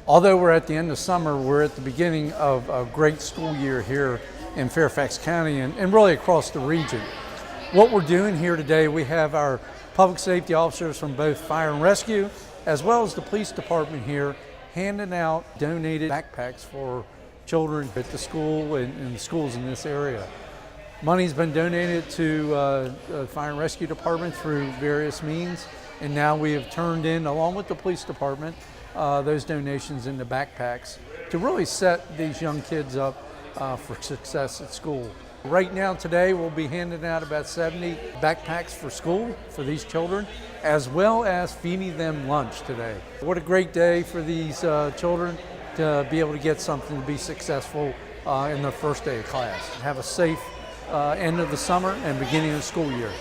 Although we're at the end of summer, we're at the beginning of a great school year here in Fairfax County and really across the region. What we're doing here today, we have our public safety officers from both fire and rescue, as well as the police department here, handing out donated backpacks for children at the school and the schools in this area. Money's been donated to the fire and rescue department through various means, and now we have turned in, along with the police department, those donations into backpacks to really set these young kids up for success at school. Right now today we'll be handing out about 70 backpacks for school for these children, as well as feeding them lunch today. What a great day for these children to be able to get something to be successful in their first day of class. Have a safe end of the summer and beginning of the school year.